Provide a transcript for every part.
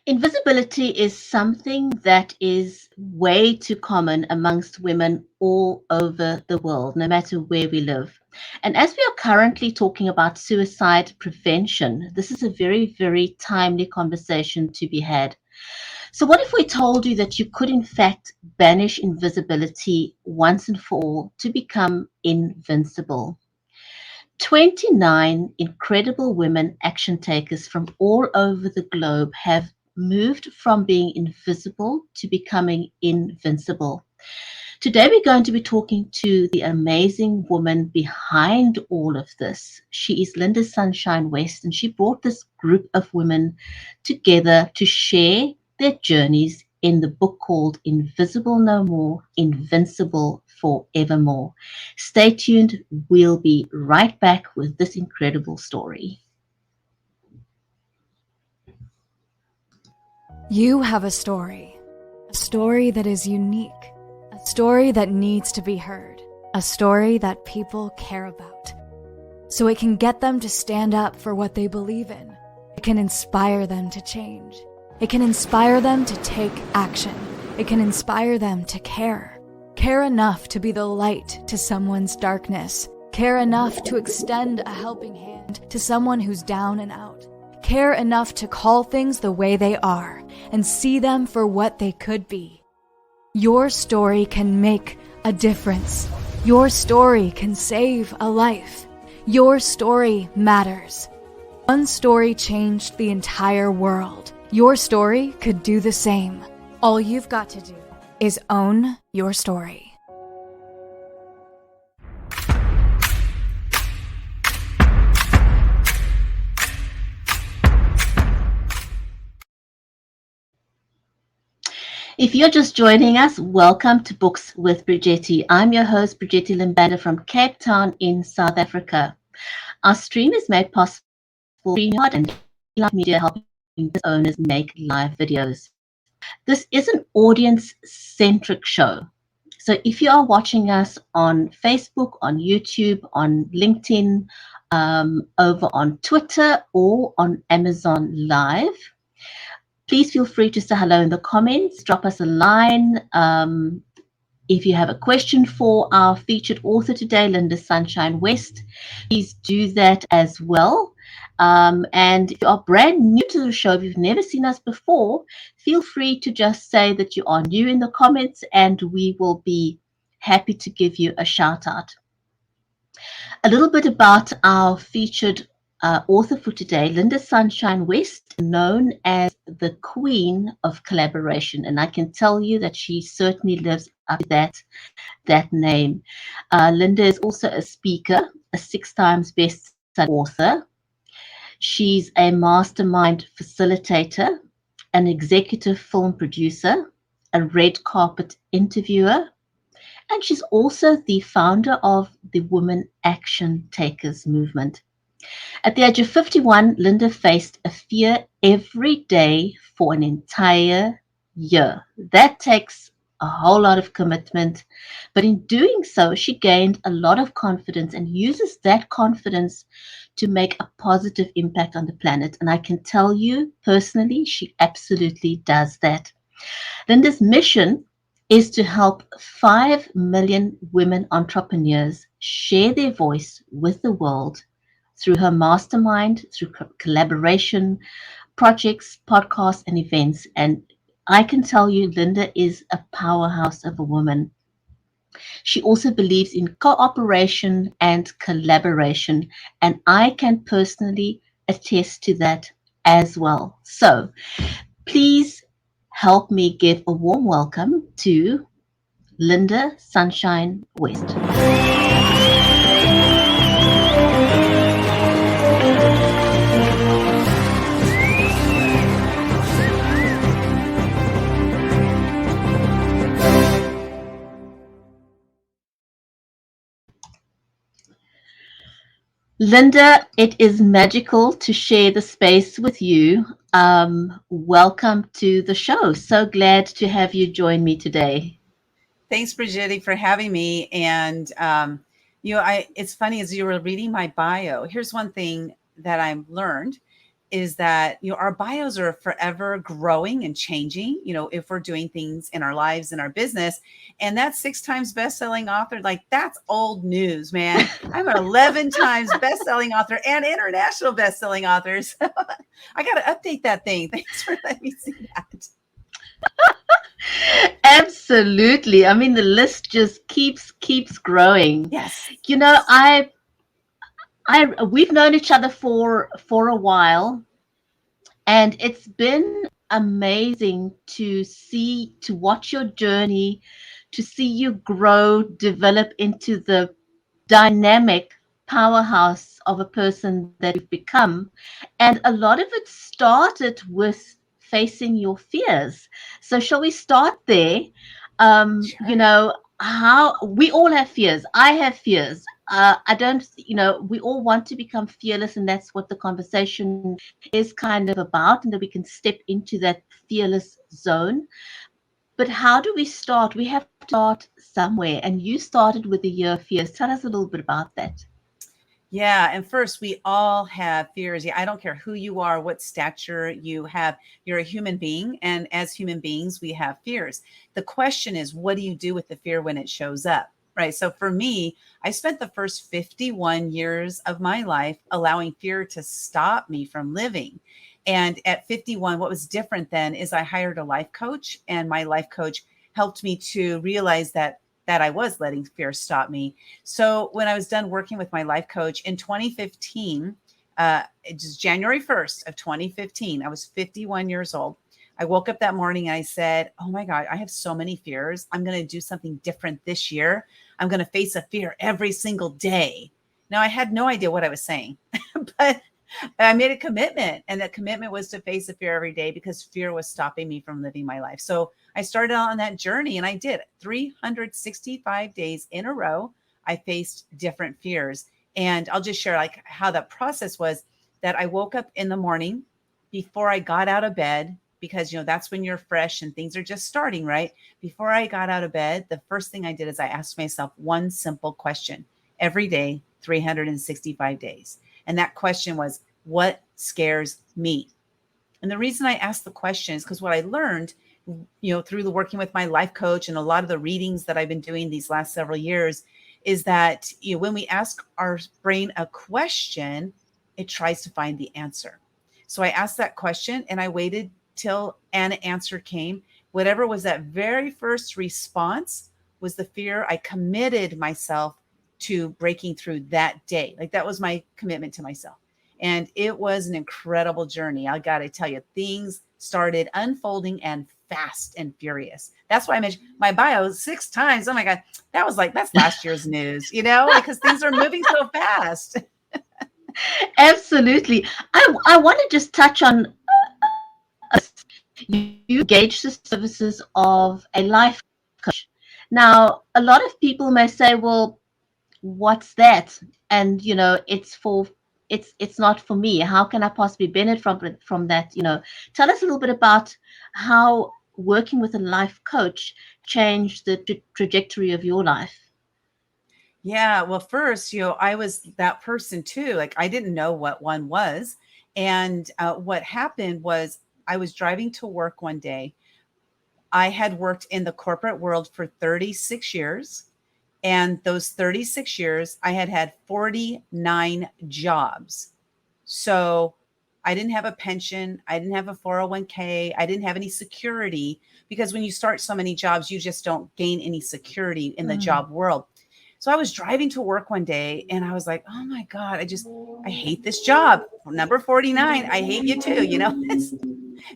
Invisibility is something that is way too common amongst women all over the world, no matter where we live. And as we are currently talking about suicide prevention, this is a very, very timely conversation to be had. So, what if we told you that you could, in fact, banish invisibility once and for all to become invincible? 29 incredible women action takers from all over the globe have moved from being invisible to becoming invincible. Today, we're going to be talking to the amazing woman behind all of this. She is Lynda Sunshine West, and she brought this group of women together to share their journeys in the book called Invisible No More, Invincible Forevermore. Stay tuned. We'll be right back with this incredible story. You have a story that is unique, a story that needs to be heard, a story that people care about. So it can get them to stand up for what they believe in. It can inspire them to change. It can inspire them to take action. It can inspire them to care. Care enough to be the light to someone's darkness. Care enough to extend a helping hand to someone who's down and out. Care enough to call things the way they are and see them for what they could be. Your story can make a difference. Your story can save a life. Your story matters. One story changed the entire world. Your story could do the same. All you've got to do is own your story. If you're just joining us, welcome to Books with Brigetti. I'm your host, Brigetti Lynda from Cape Town in South Africa. Our stream is made possible by StreamYard and Live Media, helping business owners make live videos. This is an audience-centric show. So if you are watching us on Facebook, on YouTube, on LinkedIn, over on Twitter, or on Amazon Live, please feel free to say hello in the comments, drop us a line. If you have a question for our featured author today, Lynda Sunshine West, please do that as well. And if you are brand new to the show, if you've never seen us before, feel free to just say that you are new in the comments and we will be happy to give you a shout out. A little bit about our featured author for today, Lynda Sunshine West, known as the Queen of Collaboration. And I can tell you that she certainly lives up to that name. Lynda is also a speaker, a 6 times best-selling author. She's a mastermind facilitator, an executive film producer, a red carpet interviewer, and she's also the founder of the Women Action Takers movement. At the age of 51, Lynda faced a fear every day for an entire year. That takes a whole lot of commitment, but in doing so, she gained a lot of confidence and uses that confidence to make a positive impact on the planet. And I can tell you personally, she absolutely does that. Lynda's mission is to help 5 million women entrepreneurs share their voice with the world through her mastermind, through collaboration, projects, podcasts, and events. And I can tell you, Lynda is a powerhouse of a woman. She also believes in cooperation and collaboration, and I can personally attest to that as well. So please help me give a warm welcome to Lynda Sunshine West. Lynda, it is magical to share the space with you. Welcome to the show. So glad to have you join me today. Thanks, Brigetti, for having me. And, it's funny, as you were reading my bio, here's one thing that I've learned is that, our bios are forever growing and changing, if we're doing things in our lives, in our business. And that 6 times best-selling author, like that's old news, man. I'm an 11 times best-selling author and international best-selling author. So I got to update that thing. Thanks for letting me see that. Absolutely. I mean, the list just keeps growing. Yes. We've known each other for a while, and it's been amazing to watch your journey, to see you grow, develop into the dynamic powerhouse of a person that you've become. And a lot of it started with facing your fears. So shall we start there? Sure. How we all have fears. I have fears. I don't, we all want to become fearless, and that's what the conversation is kind of about, and that we can step into that fearless zone. But how do we start? We have to start somewhere. And you started with the year of fears. Tell us a little bit about that. Yeah. And first, we all have fears. Yeah, I don't care who you are, what stature you have. You're a human being. And as human beings, we have fears. The question is, what do you do with the fear when it shows up? Right. So for me, I spent the first 51 years of my life allowing fear to stop me from living. And at 51, what was different then is I hired a life coach, and my life coach helped me to realize that I was letting fear stop me. So when I was done working with my life coach in 2015, just January 1st of 2015, I was 51 years old. I woke up that morning and I said, oh my God, I have so many fears. I'm going to do something different this year. I'm going to face a fear every single day. Now, I had no idea what I was saying, but I made a commitment, and that commitment was to face a fear every day because fear was stopping me from living my life. So I started on that journey, and I did 365 days in a row. I faced different fears, and I'll just share like how that process was. That I woke up in the morning before I got out of bed, because that's when you're fresh and things are just starting, right? Before I got out of bed, the first thing I did is I asked myself one simple question every day, 365 days. And that question was, what scares me? And the reason I asked the question is because what I learned, through the working with my life coach and a lot of the readings that I've been doing these last several years, is that when we ask our brain a question, it tries to find the answer. So I asked that question and I waited till an answer came. Whatever was that very first response was the fear I committed myself to breaking through that day. Like that was my commitment to myself. And it was an incredible journey. I got to tell you, things started unfolding and fast and furious. That's why I mentioned my bio 6 times. Oh my God. That's last year's news, because things are moving so fast. Absolutely. I want to just touch on you engage the services of a life coach. Now, a lot of people may say, well, what's that? And it's not for me. How can I possibly benefit from that? Tell us a little bit about how working with a life coach changed the trajectory of your life. Yeah. Well, first, I was that person too. Like I didn't know what one was. And what happened was I was driving to work one day. I had worked in the corporate world for 36 years. And those 36 years, I had had 49 jobs. So I didn't have a pension. I didn't have a 401k. I didn't have any security, because when you start so many jobs, you just don't gain any security in the job world. So I was driving to work one day and I was like, oh my God, I hate this job. Number 49, I hate you too. It's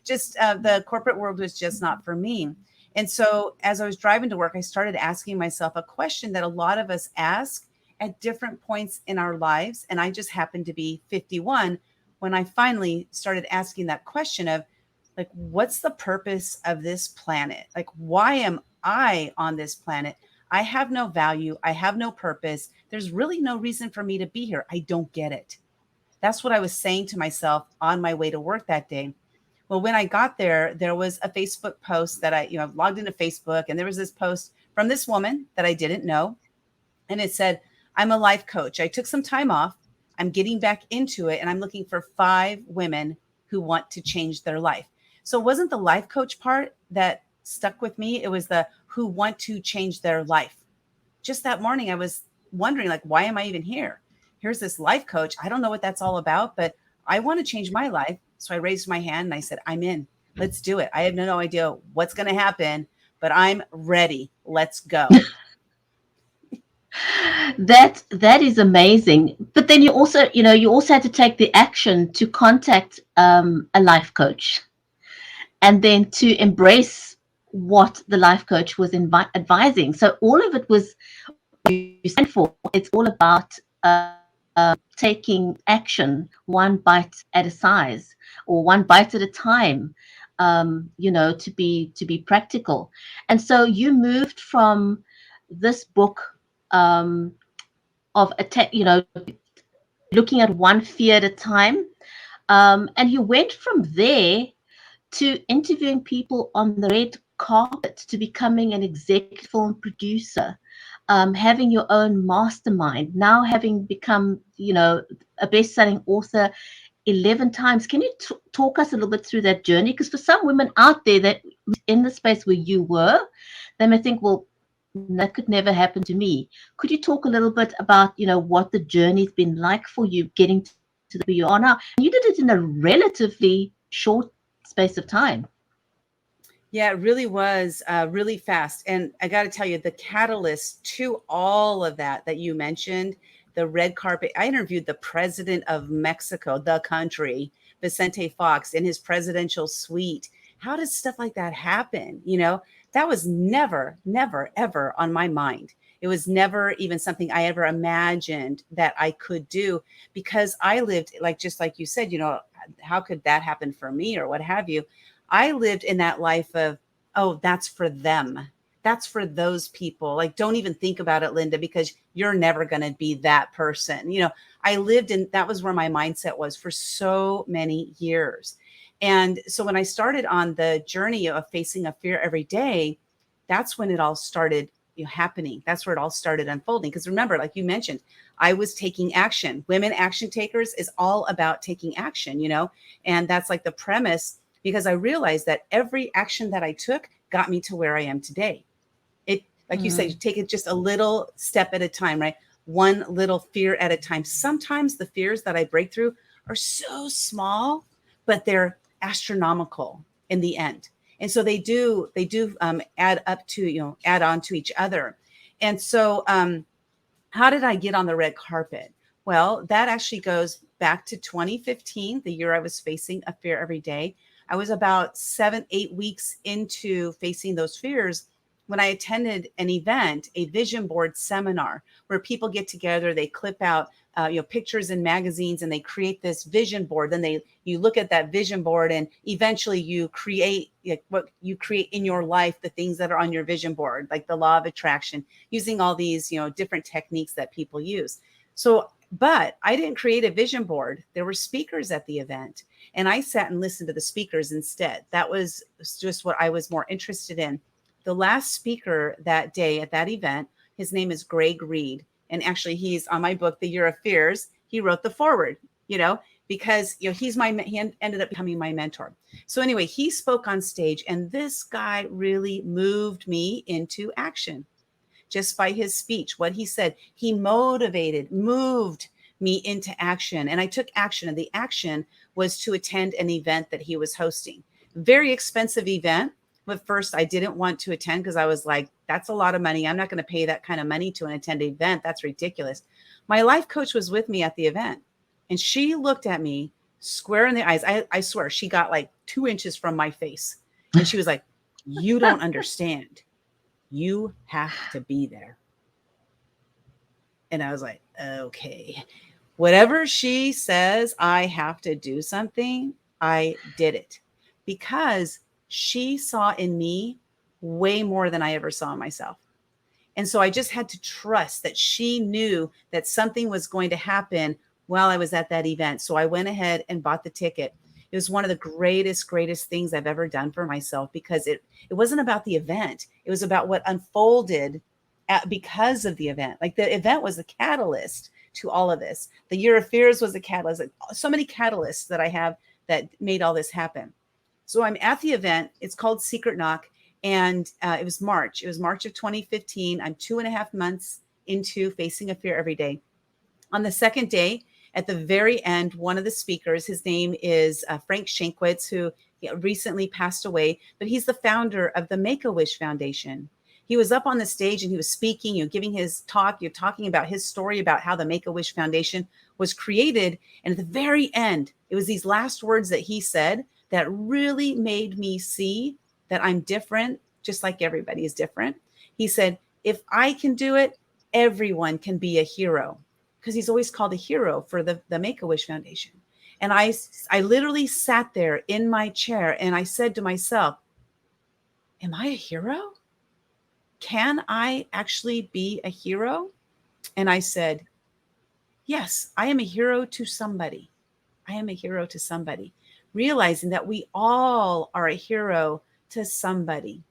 just the corporate world was just not for me. And so as I was driving to work, I started asking myself a question that a lot of us ask at different points in our lives. And I just happened to be 51 when I finally started asking that question of like, what's the purpose of this planet? Like, why am I on this planet? I have no value. I have no purpose. There's really no reason for me to be here. I don't get it. That's what I was saying to myself on my way to work that day. Well, when I got there, there was a Facebook post that I logged into Facebook, and there was this post from this woman that I didn't know. And it said, I'm a life coach. I took some time off. I'm getting back into it, and I'm looking for 5 women who want to change their life. So it wasn't the life coach part that stuck with me. It was the who want to change their life. Just that morning, I was wondering, like, why am I even here? Here's this life coach. I don't know what that's all about, but I want to change my life. So I raised my hand and I said, I'm in. Let's do it. I have no idea what's going to happen, but I'm ready. Let's go. That is amazing. But then you also, you also had to take the action to contact a life coach, and then to embrace what the life coach was advising. So all of it was you stand for. It's all about taking action one bite at a size, or one bite at a time. To be practical. And so you moved from this book um, of looking at one fear at a time, and you went from there to interviewing people on the red carpet, to becoming an executive film producer, having your own mastermind, now having become, a best-selling author 11 times. Can you talk us a little bit through that journey? Because for some women out there that in the space where you were, they may think, well, that could never happen to me. Could you talk a little bit about, what the journey's been like for you getting to the where you are now? And you did it in a relatively short space of time. Yeah, it really was really fast. And I got to tell you, the catalyst to all of that you mentioned, the red carpet, I interviewed the president of Mexico, the country, Vicente Fox, in his presidential suite. How does stuff like that happen? That was never, never, ever on my mind. It was never even something I ever imagined that I could do, because I lived, like, just like you said, how could that happen for me, or what have you? I lived in that life of, oh, that's for them. That's for those people. Like, don't even think about it, Lynda, because you're never going to be that person. I lived in, that was where my mindset was for so many years. And so when I started on the journey of facing a fear every day, that's when it all started happening. That's where it all started unfolding. Because remember, like you mentioned, I was taking action. Women action takers is all about taking action, and that's like the premise, because I realized that every action that I took got me to where I am today. It, like you said, you take it just a little step at a time, right? One little fear at a time. Sometimes the fears that I break through are so small, but they're astronomical in the end. And so they do add up to, add on to each other. And so how did I get on the red carpet? Well, that actually goes back to 2015, the year I was facing a fear every day. I was about 7-8 weeks into facing those fears when I attended an event, a vision board seminar, where people get together, they clip out pictures in magazines, and they create this vision board. Then you look at that vision board, and eventually you create what you create in your life, the things that are on your vision board, like the law of attraction, using all these different techniques that people use. So, but I didn't create a vision board. There were speakers at the event, and I sat and listened to the speakers instead. That was just what I was more interested in. The last speaker that day at that event, his name is Greg Reed. And actually, he's on my book, The Year of Fears. He wrote the foreword, because he ended up becoming my mentor. So anyway, he spoke on stage, and this guy really moved me into action just by his speech. What he said, he moved me into action. And I took action. And the action was to attend an event that he was hosting. Very expensive event. But first, I didn't want to attend because I was like, that's a lot of money. I'm not going to pay that kind of money to attend an event. That's ridiculous. My life coach was with me at the event, and she looked at me square in the eyes. I swear, she got like 2 inches from my face. And she was like, you don't understand. You have to be there. And I was like, okay, whatever she says, I have to do something. I did it because she saw in me way more than I ever saw in myself. And so I just had to trust that she knew that something was going to happen while I was at that event. So I went ahead and bought the ticket. It was one of the greatest things I've ever done for myself, because it wasn't about the event. It was about what unfolded because of the event. Like, the event was the catalyst to all of this. The Year of Fears was a catalyst. Like, so many catalysts that I have that made all this happen. So I'm at the event. It's called Secret Knock. And it was March. It was March of 2015. I'm 2.5 months into facing a fear every day. On the second day, at the very end, one of the speakers, his name is Frank Shankwitz, who recently passed away, but he's the founder of the Make-A-Wish Foundation. He was up on the stage and he was speaking, giving his talk, talking about his story about how the Make-A-Wish Foundation was created. And at the very end, it was these last words that he said that really made me see that I'm different, just like everybody is different. He said, if I can do it, everyone can be a hero. Because he's always called a hero for the Make-A-Wish Foundation. And I literally sat there in my chair and I said to myself, am I a hero? Can I actually be a hero? And I said, yes, I am a hero to somebody. I am a hero to somebody. Realizing that we all are a hero to somebody.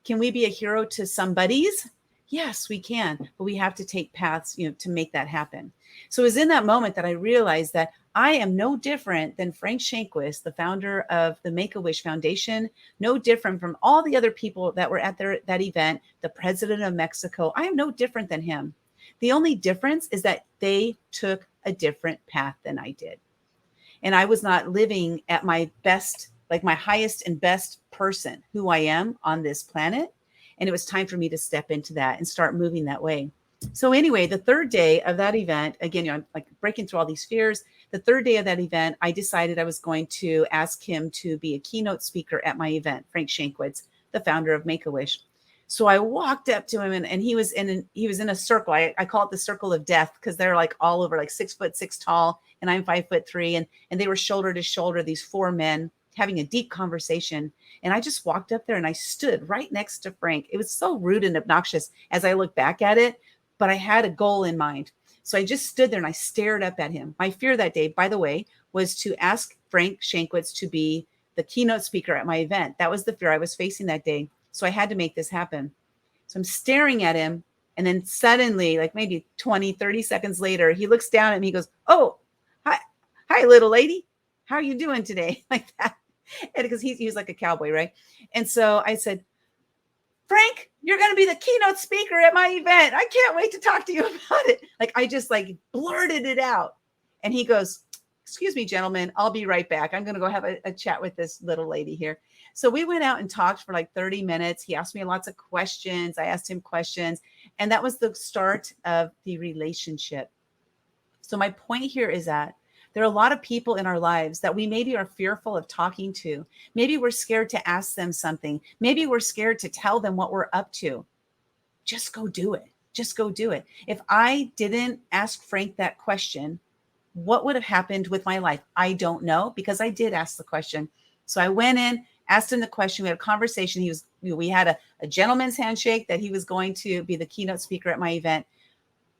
Can we be a hero to somebody's? Yes, we can, but we have to take paths, to make that happen. So it was in that moment that I realized that I am no different than Frank Shankwitz, the founder of the Make-A-Wish Foundation, no different from all the other people that were at that event, the president of Mexico. I am no different than him. The only difference is that they took a different path than I did. And I was not living at my best, like my highest and best person, who I am on this planet. And it was time for me to step into that and start moving that way. So anyway, the third day of that event, again, I'm like breaking through all these fears. The third day of that event, I decided I was going to ask him to be a keynote speaker at my event, Frank Shankwitz, the founder of Make-A-Wish. So I walked up to him and he was in a circle. I call it the circle of death because they're like all over, like 6'6" tall, and I'm 5'3", and they were shoulder to shoulder, these four men having a deep conversation. And I just walked up there and I stood right next to Frank. It was so rude and obnoxious as I look back at it, but I had a goal in mind. So I just stood there and I stared up at him. My fear that day, by the way, was to ask Frank Shankwitz to be the keynote speaker at my event. That was the fear I was facing that day. So I had to make this happen. So I'm staring at him. And then suddenly, like maybe 20, 30 seconds later, he looks down at me. He goes, oh, hi, little lady. How are you doing today? Like that. And because he's like a cowboy, right? And so I said, Frank, you're going to be the keynote speaker at my event. I can't wait to talk to you about it. Like I just like blurted it out. And he goes, excuse me, gentlemen, I'll be right back. I'm going to go have a chat with this little lady here. So we went out and talked for like 30 minutes. He asked me lots of questions. I asked him questions. And that was the start of the relationship. So my point here is that there are a lot of people in our lives that we maybe are fearful of talking to. Maybe we're scared to ask them something. Maybe we're scared to tell them what we're up to. Just go do it. Just go do it. If I didn't ask Frank that question, what would have happened with my life? I don't know, because I did ask the question. So I went in, asked him the question. We had a conversation. We had a gentleman's handshake that he was going to be the keynote speaker at my event.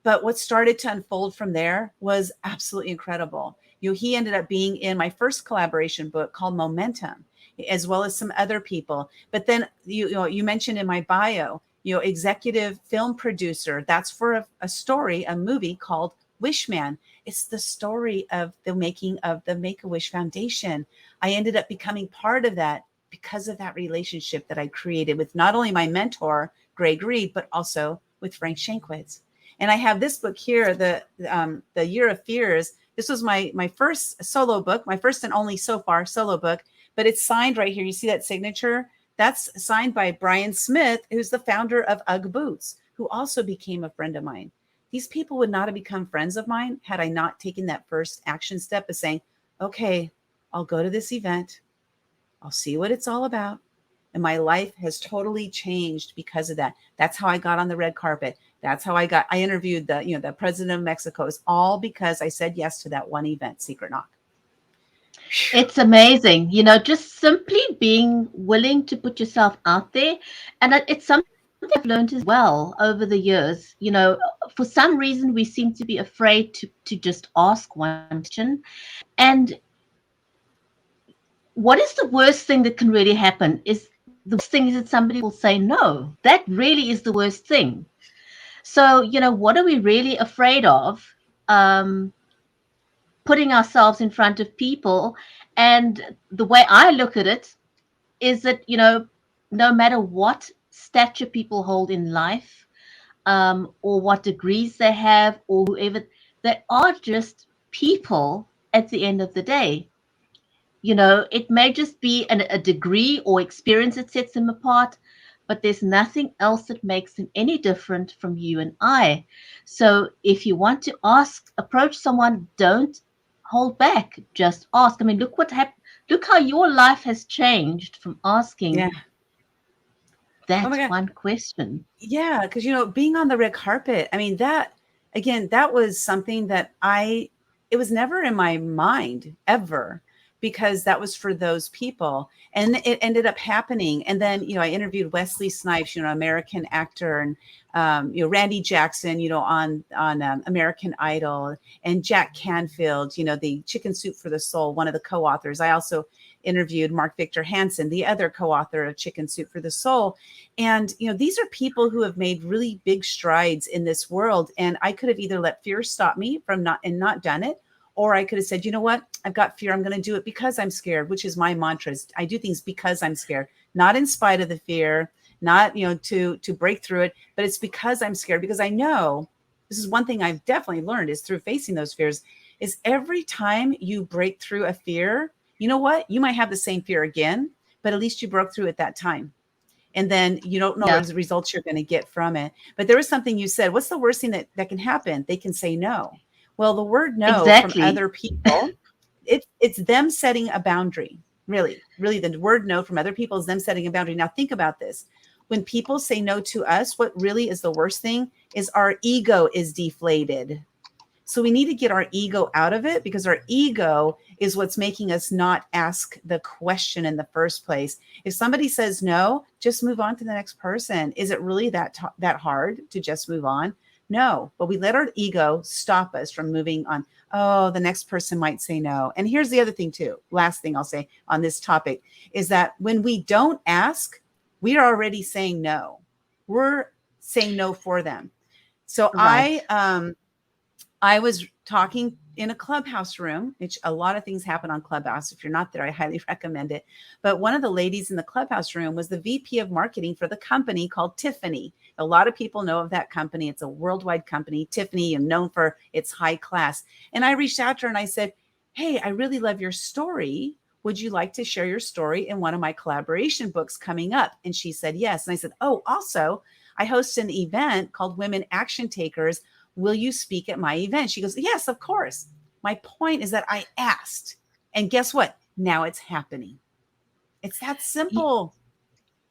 But what started to unfold from there was absolutely incredible. He ended up being in my first collaboration book called Momentum, as well as some other people. But then you mentioned in my bio, executive film producer. That's for a story, a movie called Wishman. It's the story of the making of the Make-A-Wish Foundation. I ended up becoming part of that because of that relationship that I created with not only my mentor, Greg Reed, but also with Frank Shankwitz. And I have this book here, the Year of Fears. This was my first solo book, my first and only so far solo book, but it's signed right here. You see that signature? That's signed by Brian Smith, who's the founder of UGG Boots, who also became a friend of mine. These people would not have become friends of mine had I not taken that first action step of saying, okay, I'll go to this event. I'll see what it's all about. And my life has totally changed because of that. That's how I got on the red carpet. That's how I interviewed the president of Mexico. It's all because I said yes to that one event, Secret Knock. It's amazing, just simply being willing to put yourself out there. And it's something I've learned as well over the years. For some reason, we seem to be afraid to just ask one question. And what is the worst thing that can really happen? The worst thing is that somebody will say no. That really is the worst thing. So, what are we really afraid of? Putting ourselves in front of people And the way I look at it is that, no matter what stature people hold in life, or what degrees they have, or whoever, they are just people at the end of the day. It may just be a degree or experience that sets them apart, but there's nothing else that makes them any different from you and I. So if you want to approach someone, don't hold back. Just ask. I mean, look what happened. Look how your life has changed from asking Yeah. Oh that my God. one question. Yeah, because being on the red carpet, I mean, that again, that was something that it was never in my mind ever, because that was for those people. And it ended up happening. And then, I interviewed Wesley Snipes, American actor, and Randy Jackson, on American Idol, and Jack Canfield, the Chicken Soup for the Soul, one of the co-authors. I also interviewed Mark Victor Hansen, the other co-author of Chicken Soup for the Soul. And, these are people who have made really big strides in this world. And I could have either let fear stop me from not done it, or I could have said, you know what, I've got fear. I'm going to do it because I'm scared, which is my mantra. I do things because I'm scared, not in spite of the fear, not, to break through it, but it's because I'm scared, because I know this is one thing I've definitely learned is through facing those fears is every time you break through a fear, you know what, you might have the same fear again, but at least you broke through it that time. And then you don't know Yeah, the results you're going to get from it. But there was something you said, what's the worst thing that can happen? They can say no. Well, the word no from exactly. other people, it's them setting a boundary. Really, the word no from other people is them setting a boundary. Now think about this. When people say no to us, what really is the worst thing is our ego is deflated. So we need to get our ego out of it, because our ego is what's making us not ask the question in the first place. If somebody says no, just move on to the next person. Is it really that hard to just move on? No, but we let our ego stop us from moving on. Oh, the next person might say no. And here's the other thing too. Last thing I'll say on this topic is that when we don't ask, we are already saying no. We're saying no for them. So Right. I was talking in a Clubhouse room, which a lot of things happen on Clubhouse. If you're not there, I highly recommend it. But one of the ladies in the Clubhouse room was the VP of marketing for the company called Tiffany. A lot of people know of that company. It's a worldwide company, Tiffany, and known for its high class. And I reached out to her and I said, hey, I really love your story. Would you like to share your story in one of my collaboration books coming up? And she said, yes. And I said, oh, also, I host an event called Women Action Takers. Will you speak at my event? She goes, yes, of course. My point is that I asked, and guess what? Now it's happening. It's that simple.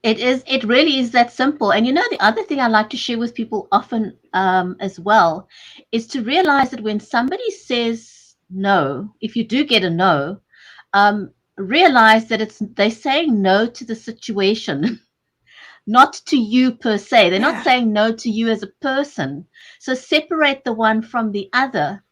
It is. It really is that simple. And the other thing I like to share with people often, as well, is to realize that when somebody says no, if you do get a no, realize that they're saying no to the situation, not to you per se. They're not Yeah. saying no to you as a person. So separate the one from the other,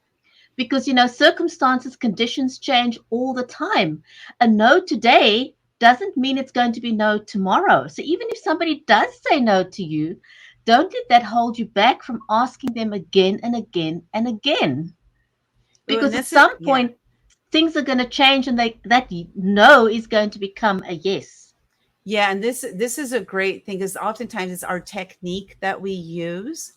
because circumstances, conditions change all the time. A no today doesn't mean it's going to be no tomorrow. So even if somebody does say no to you, don't let that hold you back from asking them again and again and again, Ooh, and because at this is, some yeah. point things are going to change, and that no is going to become a yes. Yeah, and this is a great thing, because oftentimes it's our technique that we use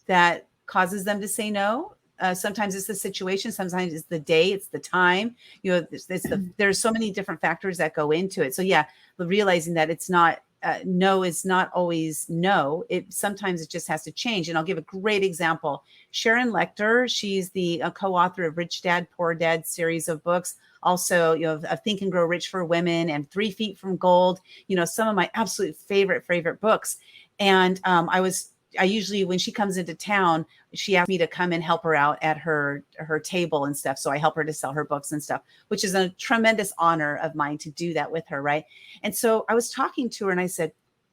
that causes them to say no. Sometimes it's the situation, sometimes it's the day, it's the time. There's so many different factors that go into it. So yeah, realizing that it's not no is not always no. Sometimes it just has to change. And I'll give a great example. Sharon Lechter, she's the co-author of Rich Dad Poor Dad series of books. Also, of Think and Grow Rich for Women and 3 Feet from Gold, some of my absolute favorite books. And I usually, when she comes into town, she asks me to come and help her out at her table and stuff. So I help her to sell her books and stuff, which is a tremendous honor of mine to do that with her. Right. And so I was talking to her and I said,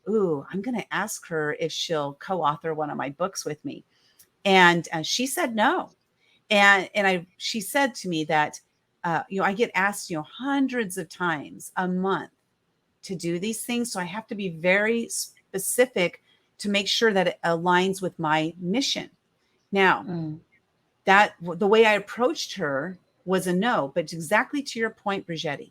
ooh, I'm going to ask her if she'll co-author one of my books with me. And she said no. And she said to me that, I get asked, hundreds of times a month to do these things. So I have to be very specific to make sure that it aligns with my mission. Now, Mm. that the way I approached her was a no. But exactly to your point, Brigitte,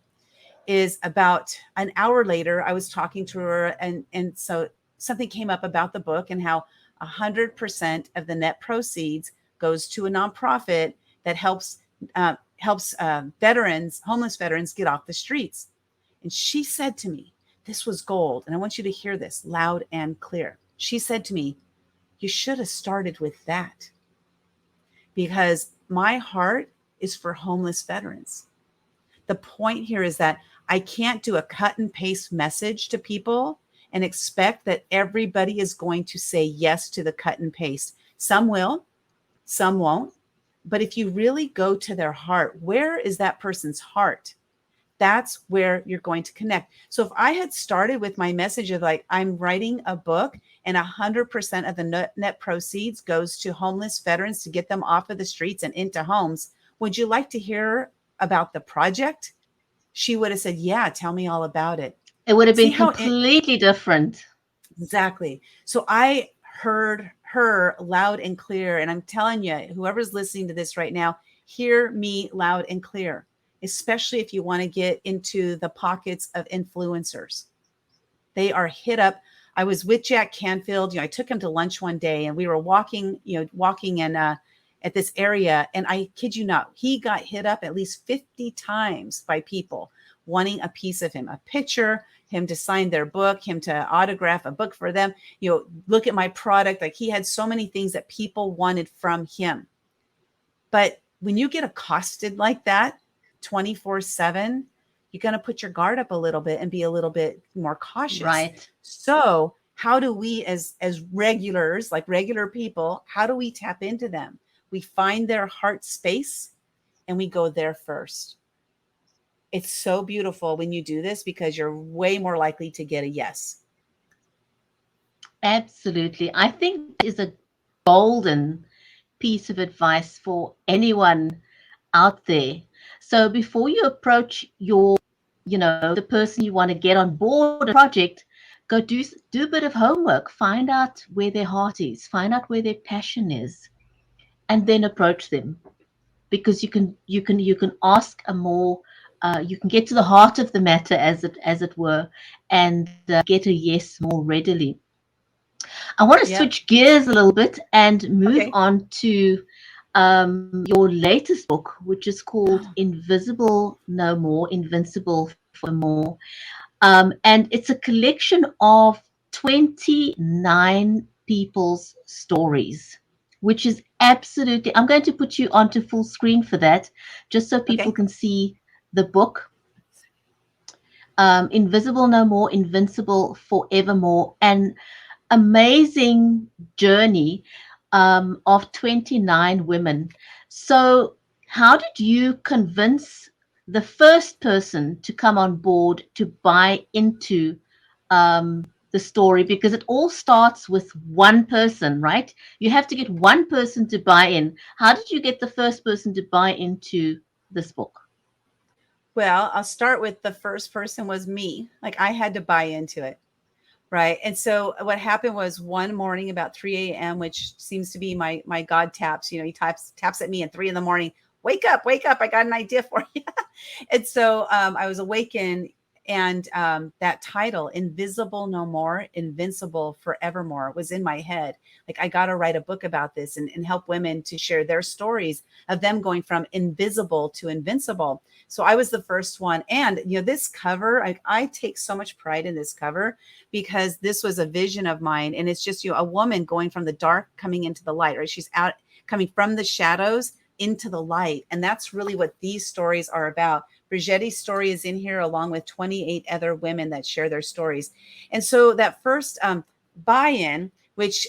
is about an hour later, I was talking to her, and so something came up about the book and how 100% of the net proceeds goes to a nonprofit that helps veterans, homeless veterans, get off the streets. And she said to me, this was gold, and I want you to hear this loud and clear. She said to me, you should have started with that, because my heart is for homeless veterans. The point here is that I can't do a cut and paste message to people and expect that everybody is going to say yes to the cut and paste. Some will, some won't. But if you really go to their heart, where is that person's heart? That's where you're going to connect. So if I had started with my message of like, I'm writing a book and 100% of the net proceeds goes to homeless veterans to get them off of the streets and into homes, would you like to hear about the project? She would have said, yeah, tell me all about it. It would have See been how completely different. Exactly. So I heard her loud and clear. And I'm telling you, whoever's listening to this right now, hear me loud and clear, especially if you want to get into the pockets of influencers. They are hit up. I was with Jack Canfield. I took him to lunch one day and we were walking in at this area. And I kid you not, he got hit up at least 50 times by people wanting a piece of him, a picture, him to sign their book, him to autograph a book for them, look at my product. Like, he had so many things that people wanted from him. But when you get accosted like that 24/7, you're going to put your guard up a little bit and be a little bit more cautious. Right. So how do we, as regulars, like regular people, how do we tap into them? We find their heart space and we go there first. It's so beautiful when you do this, because you're way more likely to get a yes. Absolutely. I think that is a golden piece of advice for anyone out there. So before you approach the person you want to get on board a project, go do a bit of homework, find out where their heart is, find out where their passion is, and then approach them. Because you can ask a more you can get to the heart of the matter, as it were, and get a yes more readily. I want to Yep. switch gears a little bit and move Okay. on to your latest book, which is called Invisible No More, Invincible for More. And it's a collection of 29 people's stories, which is absolutely, I'm going to put you onto full screen for that, just so people Okay. can see the book. Invisible No More, Invincible Forevermore. And amazing journey of 29 women. So, how did you convince the first person to come on board to buy into the story? Because it all starts with one person, right? You have to get one person to buy in. How did you get the first person to buy into this book? Well, I'll start with the first person was me. Like, I had to buy into it. Right. And so what happened was one morning about 3 a.m., which seems to be my God taps, he taps at me at 3 a.m. Wake up, wake up. I got an idea for you. And so I was awakened, and that title, Invisible No More, Invincible Forevermore, was in my head. Like, I got to write a book about this and help women to share their stories of them going from invisible to invincible. So I was the first one. And, this cover, I take so much pride in this cover, because this was a vision of mine. And it's just, a woman going from the dark, coming into the light, right? She's out, coming from the shadows into the light. And that's really what these stories are about. Brigitte's story is in here, along with 28 other women that share their stories. And so that first buy-in, which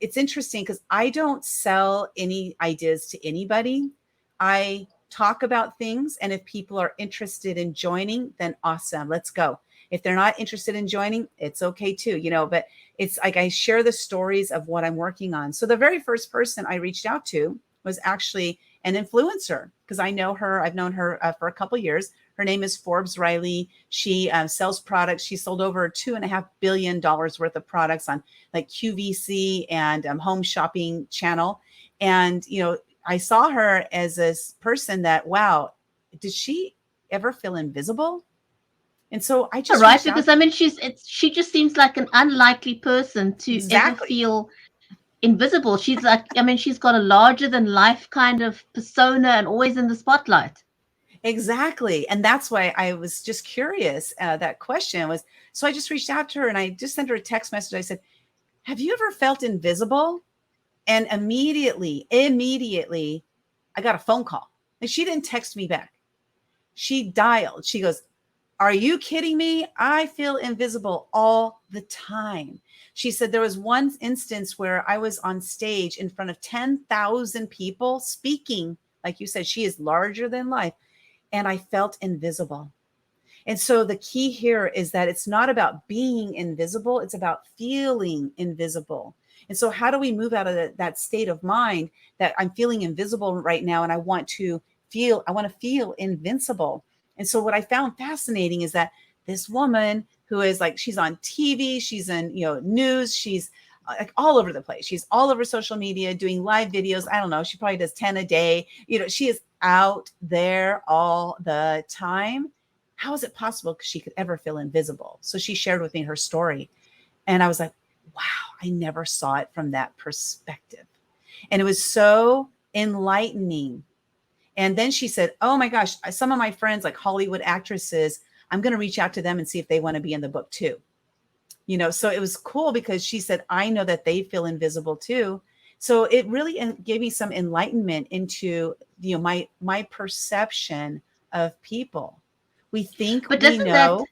it's interesting, because I don't sell any ideas to anybody. I talk about things, and if people are interested in joining, then awesome, let's go. If they're not interested in joining, it's okay too, but it's like I share the stories of what I'm working on. So the very first person I reached out to was actually an influencer, because I know her. I've known her for a couple of years. Her name is Forbes Riley. She sells products. She sold over $2.5 billion worth of products on like QVC and Home Shopping Channel. And, I saw her as this person that, wow, did she ever feel invisible? And so I just Right, reached out. because I mean, she just seems like an unlikely person to ever Exactly. feel invisible. She's like, I mean, she's got a larger than life kind of persona and always in the spotlight. Exactly. And that's why I was just curious. That question was, so I just reached out to her and I just sent her a text message. I said, have you ever felt invisible? And immediately, I got a phone call. And she didn't text me back. She dialed. She goes, are you kidding me? I feel invisible all the time. She said there was one instance where I was on stage in front of 10,000 people speaking. Like you said, she is larger than life. And I felt invisible. And so the key here is that it's not about being invisible, it's about feeling invisible. And so how do we move out of that state of mind that I'm feeling invisible right now and I want to feel invincible. And so what I found fascinating is that this woman who is like, she's on TV, she's in, news, she's like all over the place. She's all over social media doing live videos. I don't know. She probably does 10 a day. She is out there all the time. How is it possible she could ever feel invisible? So she shared with me her story. And I was like, wow, I never saw it from that perspective. And it was so enlightening. And then she said, oh my gosh, some of my friends, like Hollywood actresses, I'm going to reach out to them and see if they want to be in the book too. So it was cool because she said, I know that they feel invisible too. So it really gave me some enlightenment into, my perception of people. We think But we doesn't that, know.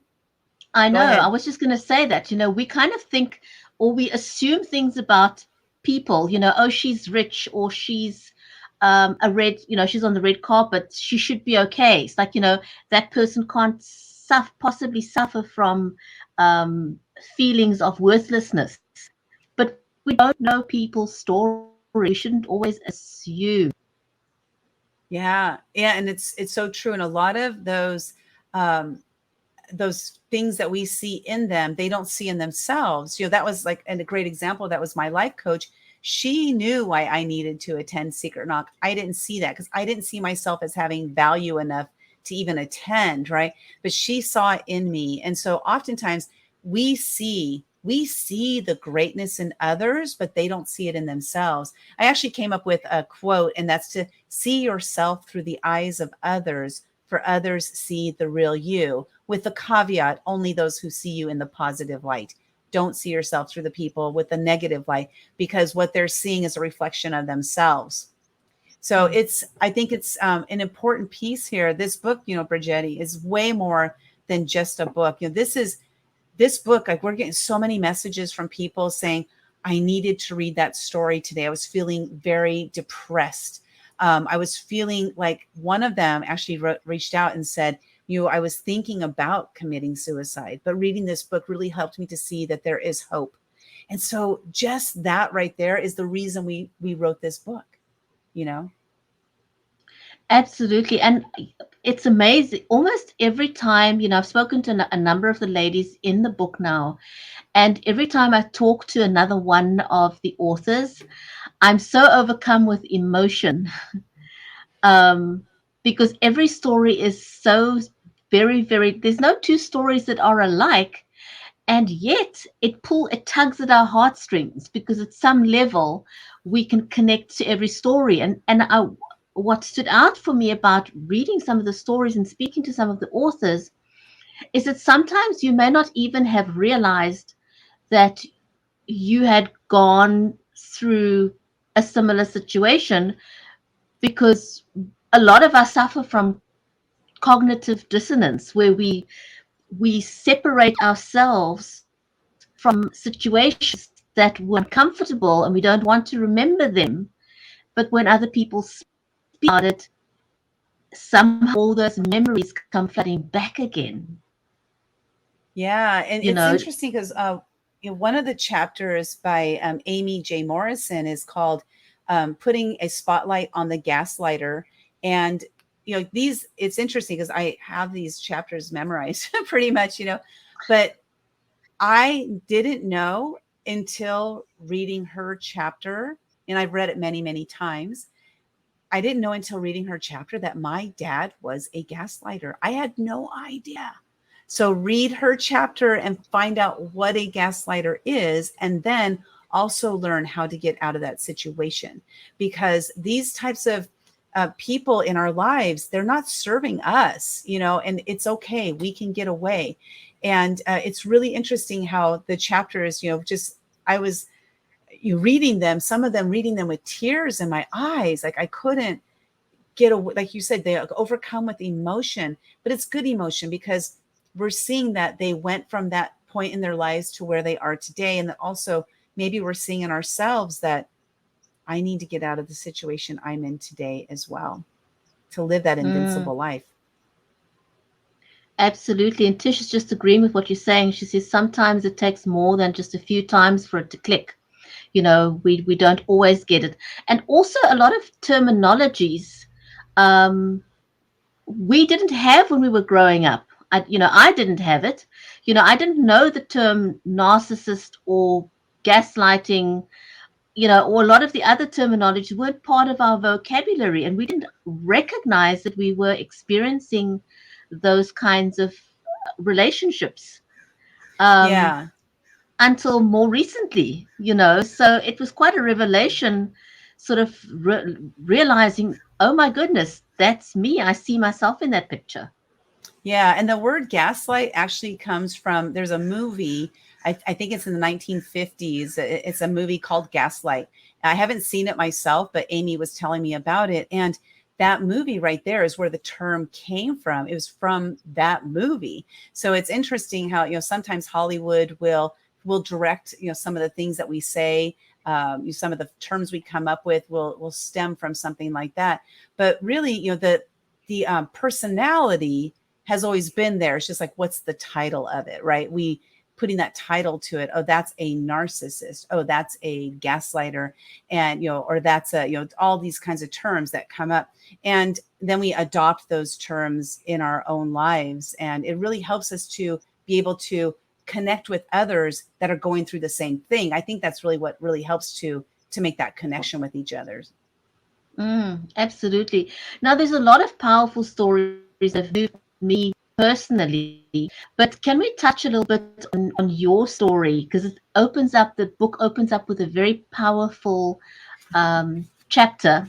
I Go know, I ahead. was just going to say that, we kind of think or we assume things about people, oh, she's rich or she's a red, she's on the red carpet, she should be okay. It's like, that person can't possibly suffer from feelings of worthlessness. But we don't know people's story. We shouldn't always assume. Yeah. Yeah. And it's so true. And a lot of those things that we see in them, they don't see in themselves. That was like, and a great example, that was my life coach. She knew why I needed to attend Secret Knock. I didn't see that because I didn't see myself as having value enough to even attend, right? But she saw it in me. And so oftentimes we see the greatness in others, but they don't see it in themselves. I actually came up with a quote, and that's to see yourself through the eyes of others, for others see the real you, with the caveat, only those who see you in the positive light. Don't see yourself through the people with the negative light, because what they're seeing is a reflection of themselves. So I think it's an important piece here. This book, Brigetti, is way more than just a book. This book, like, we're getting so many messages from people saying, I needed to read that story today. I was feeling very depressed. I was feeling like, one of them actually reached out and said, I was thinking about committing suicide, but reading this book really helped me to see that there is hope. And so just that right there is the reason we wrote this book, you know? Absolutely. And it's amazing. Almost every time, I've spoken to a number of the ladies in the book now, and every time I talk to another one of the authors, I'm so overcome with emotion um, because every story is so very, very, there's no two stories that are alike. And yet it tugs at our heartstrings because at some level we can connect to every story. What stood out for me about reading some of the stories and speaking to some of the authors is that sometimes you may not even have realized that you had gone through a similar situation, because a lot of us suffer from cognitive dissonance where we separate ourselves from situations that were uncomfortable and we don't want to remember them. But when other people speak about it, somehow all those memories come flooding back again. Yeah, and You it's know, interesting because one of the chapters by Amy J. Morrison is called "Putting a Spotlight on the Gaslighter," and it's interesting because I have these chapters memorized pretty much, but I didn't know until reading her chapter, and I've read it many, many times, I didn't know until reading her chapter that my dad was a gaslighter. I had no idea. So read her chapter and find out what a gaslighter is, and then also learn how to get out of that situation. Because these types of people in our lives, they're not serving us, and it's okay. We can get away. And it's really interesting how the chapters, just I was reading them, some of them reading them with tears in my eyes. Like I couldn't get away. Like you said, they overcome with emotion, but it's good emotion because we're seeing that they went from that point in their lives to where they are today. And that also maybe we're seeing in ourselves that I need to get out of the situation I'm in today as well to live that Mm, invincible life. absolutely. And Tish is just agreeing with what you're saying. She says sometimes it takes more than just a few times for it to click. We don't always get it. And also a lot of terminologies um, we didn't have when we were growing up. I didn't have it. I didn't know the term narcissist or gaslighting, or a lot of the other terminology weren't part of our vocabulary, and we didn't recognize that we were experiencing those kinds of relationships um, Yeah. until more recently. So it was quite a revelation, sort of realizing, oh my goodness, that's me. I see myself in that picture. Yeah, and the word gaslight actually comes from there's a movie, I think it's in the 1950s. It's a movie called Gaslight. I haven't seen it myself, but Amy was telling me about it. And that movie right there is where the term came from. It was from that movie. So it's interesting how, sometimes Hollywood will direct, some of the things that we say, some of the terms we come up with will stem from something like that. But really, the personality has always been there. It's just like, what's the title of it, right? We putting that title to it. Oh, that's a narcissist. Oh, that's a gaslighter. And, or that's all these kinds of terms that come up. And then we adopt those terms in our own lives. And it really helps us to be able to connect with others that are going through the same thing. I think that's really what really helps to make that connection with each other. Absolutely. Now, there's a lot of powerful stories that have moved me personally, but can we touch a little bit on your story? Because the book opens up with a very powerful chapter.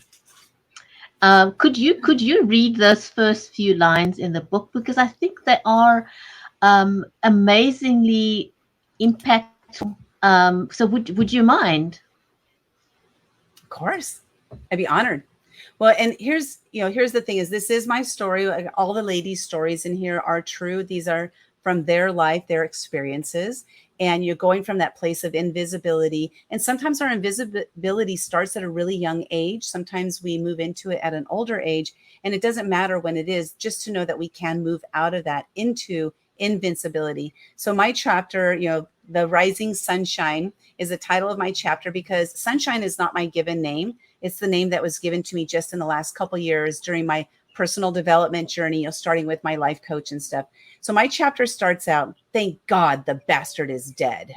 Could you read those first few lines in the book? Because I think they are amazingly impactful. So would you mind? Of course, I'd be honored. Well, and here's the thing is this is my story. Like, all the ladies' stories in here are true. These are from their life, their experiences. And you're going from that place of invisibility. And sometimes our invisibility starts at a really young age. Sometimes we move into it at an older age. And it doesn't matter when it is, just to know that we can move out of that into invincibility. So my chapter, The Rising Sunshine, is the title of my chapter because sunshine is not my given name. It's the name that was given to me just in the last couple years during my personal development journey, starting with my life coach and stuff. So my chapter starts out, thank God the bastard is dead.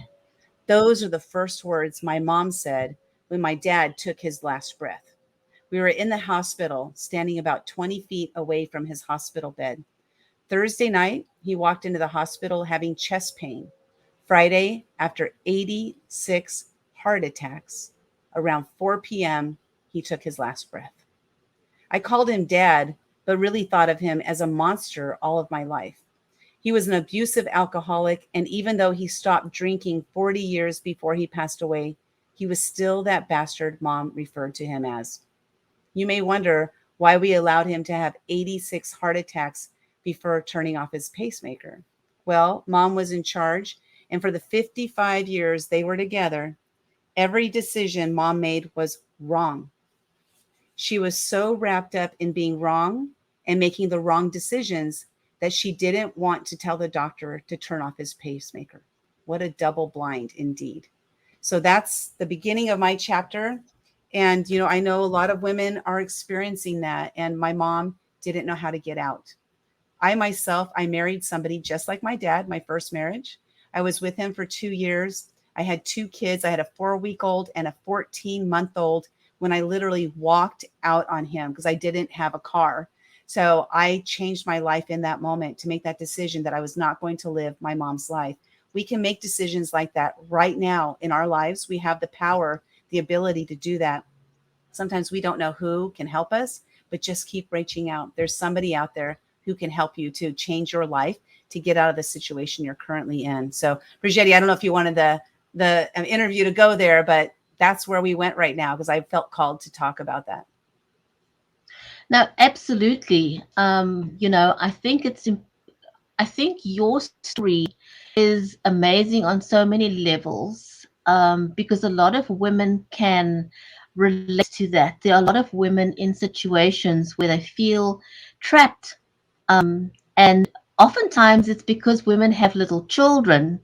Those are the first words my mom said when my dad took his last breath. We were in the hospital, standing about 20 feet away from his hospital bed. Thursday night, he walked into the hospital having chest pain. Friday, after 86 heart attacks, around 4 p.m., he took his last breath. I called him dad, but really thought of him as a monster all of my life. He was an abusive alcoholic, and even though he stopped drinking 40 years before he passed away, he was still that bastard mom referred to him as. You may wonder why we allowed him to have 86 heart attacks before turning off his pacemaker. Well, mom was in charge, and for the 55 years they were together, every decision mom made was wrong. She was so wrapped up in being wrong and making the wrong decisions that she didn't want to tell the doctor to turn off his pacemaker. What a double blind indeed. So that's the beginning of my chapter. And, I know a lot of women are experiencing that. And my mom didn't know how to get out. I married somebody just like my dad, my first marriage. I was with him for 2 years. I had two kids. I had a 4-week-old and a 14-month-old when I literally walked out on him because I didn't have a car. So I changed my life in that moment to make that decision that I was not going to live my mom's life. We can make decisions like that right now in our lives. We have the power, the ability to do that. Sometimes we don't know who can help us, but just keep reaching out. There's somebody out there who can help you to change your life, to get out of the situation you're currently in. So, Brigitte, I don't know if you wanted the interview to go there, but that's where we went right now because I felt called to talk about that. No, absolutely. I think your story is amazing on so many levels, because a lot of women can relate to that. There are a lot of women in situations where they feel trapped. And oftentimes it's because women have little children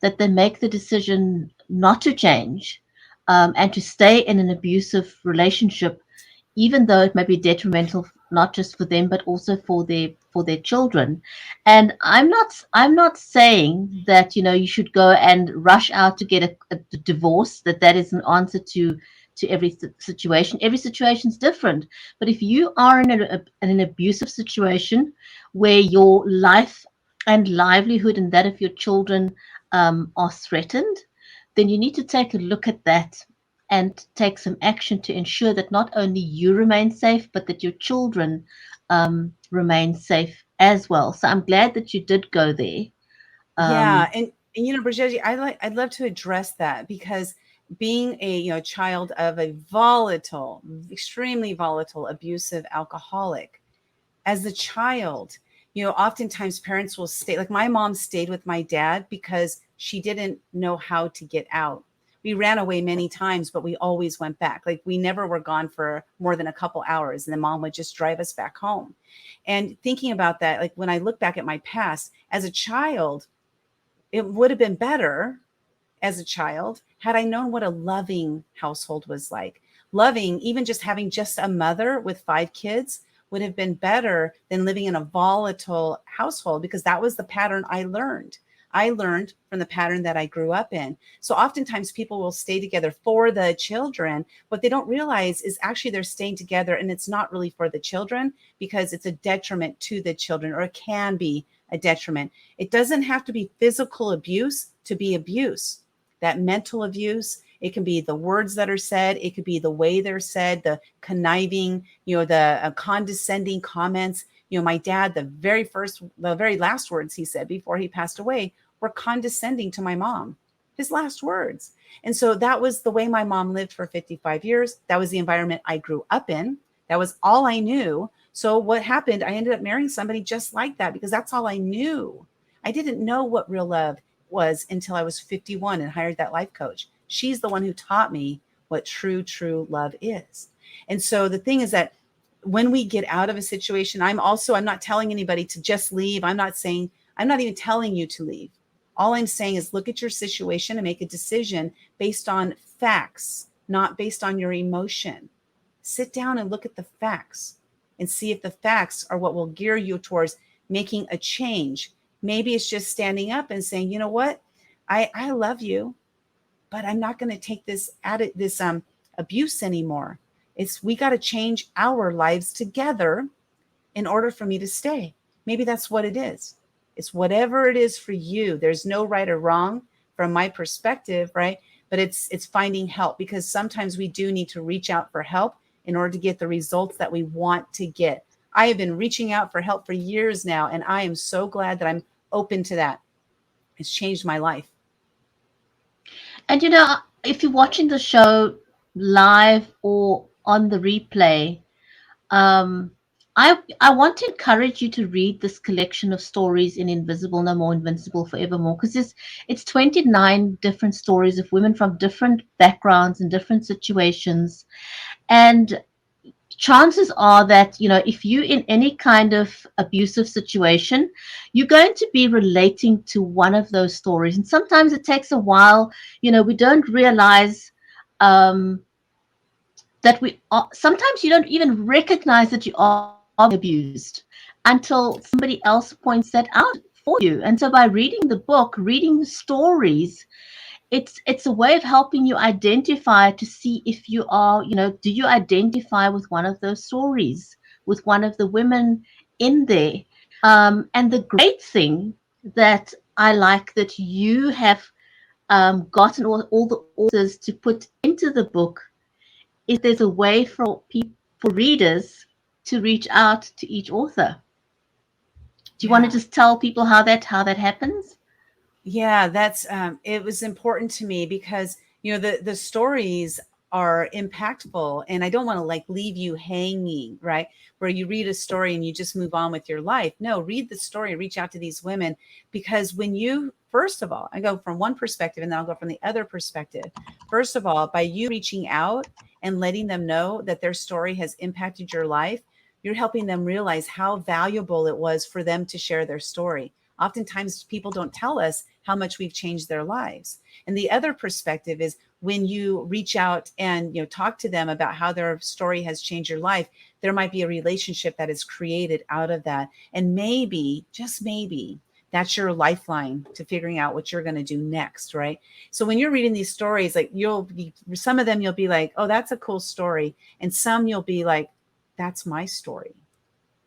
that they make the decision not to change, and to stay in an abusive relationship, even though it may be detrimental not just for them but also for their children. And I'm not saying that you should go and rush out to get a divorce, that is an answer to every situation. Every situation is different. But if you are in an abusive situation where your life and livelihood and that of your children are threatened, then you need to take a look at that and take some action to ensure that not only you remain safe, but that your children remain safe as well. So I'm glad that you did go there. Yeah, Um, and Brigitte, I'd love to address that because being a child of a volatile, extremely volatile, abusive alcoholic, as a child, oftentimes parents will stay. Like my mom stayed with my dad because she didn't know how to get out. We ran away many times, but we always went back. Like we never were gone for more than a couple hours, and then mom would just drive us back home. And thinking about that, like when I look back at my past as a child, it would have been better as a child had I known what a loving household was like. Loving, even just having just a mother with 5 kids would have been better than living in a volatile household because that was the pattern I learned. I learned from the pattern that I grew up in. So oftentimes people will stay together for the children. What they don't realize is actually they're staying together and it's not really for the children because it's a detriment to the children, or it can be a detriment. It doesn't have to be physical abuse to be abuse. That mental abuse, it can be the words that are said, it could be the way they're said, the conniving, the condescending comments. My dad, the very last words he said before he passed away were condescending to my mom, his last words. And so that was the way my mom lived for 55 years. That was the environment I grew up in. That was all I knew. So what happened? I ended up marrying somebody just like that because that's all I knew. I didn't know what real love was until I was 51 and hired that life coach. She's the one who taught me what true love is. And so the thing is that when we get out of a situation, I'm not telling anybody to just leave. I'm not even telling you to leave. All I'm saying is look at your situation and make a decision based on facts, not based on your emotion. Sit down and look at the facts and see if the facts are what will gear you towards making a change. Maybe it's just standing up and saying, you know what? I love you, but I'm not going to take this abuse anymore. We got to change our lives together in order for me to stay. Maybe that's what it is. It's whatever it is for you. There's no right or wrong from my perspective, right? But it's finding help because sometimes we do need to reach out for help in order to get the results that we want to get. I have been reaching out for help for years now, and I am so glad that I'm open to that. It's changed my life. and if you're watching the show live or on the replay, Um, I want to encourage you to read this collection of stories in Invisible No More, Invincible Forevermore, because it's 29 different stories of women from different backgrounds and different situations. And chances are that, if you're in any kind of abusive situation, you're going to be relating to one of those stories. And sometimes it takes a while. We don't realize that we are, sometimes you don't even recognize that you are being abused until somebody else points that out for you. And so by reading the book, reading the stories, it's a way of helping you identify to see if you are, do you identify with one of those stories, with one of the women in there. And the great thing that I like that you have gotten all the authors to put into the book is there's a way for people, for readers to reach out to each author. Do you want to Yeah. just tell people how that happens? Yeah, that's it was important to me because the stories are impactful, and I don't want to like leave you hanging, right? Where you read a story and you just move on with your life. No, read the story, reach out to these women, because when you, first of all, I go from one perspective and then I'll go from the other perspective. First of all, by you reaching out and letting them know that their story has impacted your life, you're helping them realize how valuable it was for them to share their story. Oftentimes people don't tell us how much we've changed their lives. And the other perspective is when you reach out and talk to them about how their story has changed your life, there might be a relationship that is created out of that. And maybe, just maybe, that's your lifeline to figuring out what you're going to do next, right? So when you're reading these stories, like some of them you'll be like, oh, that's a cool story. And some you'll be like, that's my story.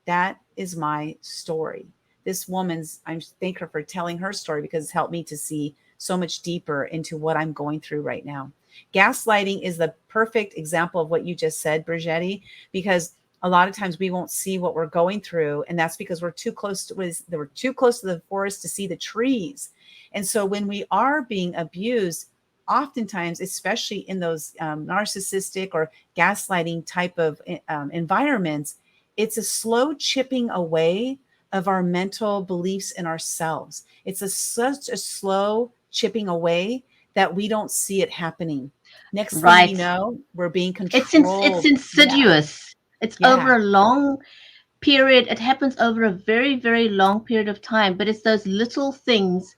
That is my story. This woman's, I thank her for telling her story because it's helped me to see so much deeper into what I'm going through right now. Gaslighting is the perfect example of what you just said, Brigetti, because a lot of times we won't see what we're going through. And that's because we're too close to the forest to see the trees. And so when we are being abused, oftentimes, especially in those narcissistic or gaslighting type of environments, it's a slow chipping away of our mental beliefs in ourselves. It's such a slow chipping away that we don't see it happening. Next thing we Right. know, we're being It's controlled. Yeah. insidious. It's Yeah. over a long period. It happens over a very, very long period of time, but it's those little things.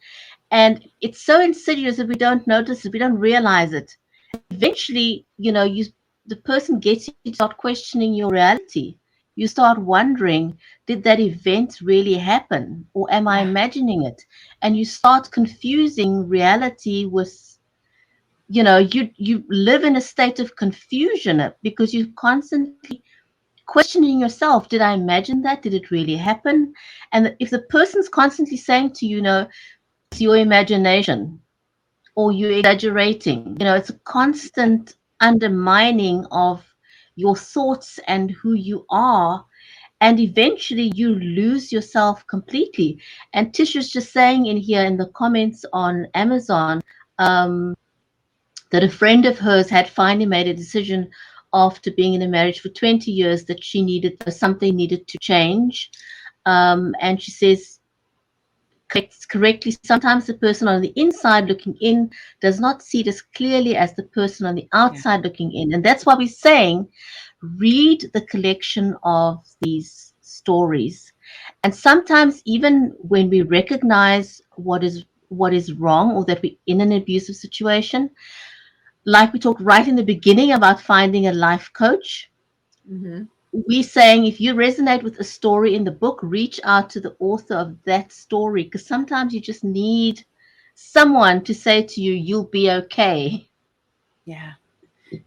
And it's so insidious that we don't notice it, we don't realize it. Eventually, the person gets you to start questioning your reality. You start wondering, did that event really happen? Or am I Yeah. imagining it? And you start confusing reality with, you live in a state of confusion because you're constantly questioning yourself. Did I imagine that? Did it really happen? And if the person's constantly saying to you, it's your imagination or you're exaggerating, it's a constant undermining of your thoughts and who you are. And eventually you lose yourself completely. And Tisha's just saying in here in the comments on Amazon, um, that a friend of hers had finally made a decision after being in a marriage for 20 years that something needed to change. And she says, correctly, sometimes the person on the inside looking in does not see it as clearly as the person on the Yeah. outside looking in. And that's why we're saying, read the collection of these stories. And sometimes even when we recognize what is wrong or that we're in an abusive situation, like we talked right in the beginning about finding a life coach, Mm-hmm. we're saying if you resonate with a story in the book, reach out to the author of that story, because sometimes you just need someone to say to you, you'll be okay. Yeah.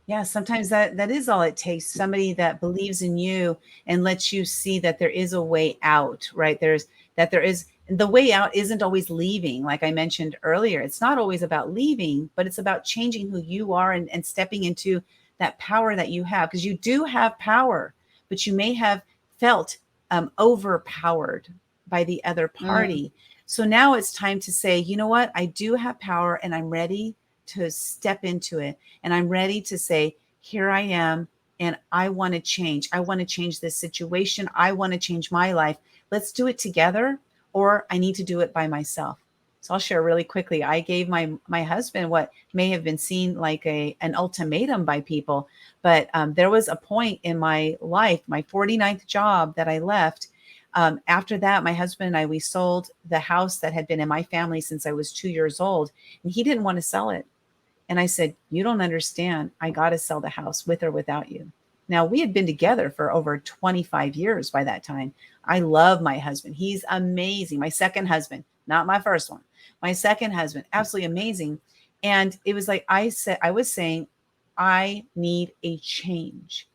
Yeah, sometimes that is all it takes. Somebody that believes in you and lets you see that there is a way out, right? There is the way out isn't always leaving. Like I mentioned earlier, it's not always about leaving, but it's about changing who you are and stepping into that power that you have, because you do have power, but you may have felt overpowered by the other Mm, party. So now it's time to say, you know what? I do have power and I'm ready to step into it. And I'm ready to say, here I am, and I want to change. I want to change this situation. I want to change my life. Let's do it together, or I need to do it by myself. So I'll share really quickly. I gave my husband what may have been seen like an ultimatum by people, but there was a point in my life, my 49th job that I left. After that, my husband and I, we sold the house that had been in my family since I was 2 years old, and he didn't want to sell it. And I said, you don't understand. I got to sell the house with or without you. Now, we had been together for over 25 years by that time. I love my husband. He's amazing. My second husband, not my first one. My second husband, absolutely amazing. And it was like I was saying, I need a change.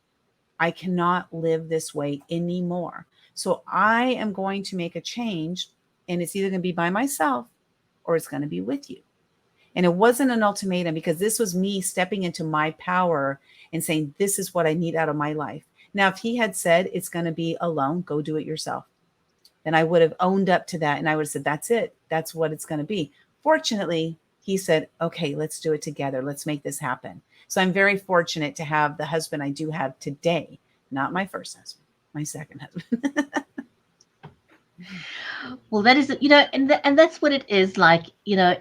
I cannot live this way anymore. So I am going to make a change, and it's either going to be by myself or it's going to be with you. And it wasn't an ultimatum, because this was me stepping into my power and saying, this is what I need out of my life. Now, if he had said it's going to be alone, go do it yourself, then I would have owned up to that. And I would have said, that's it. That's what it's going to be. Fortunately, he said, okay, let's do it together. Let's make this happen. So I'm very fortunate to have the husband I do have today, not my first husband, my second husband. Well, that is, and that's what it is like,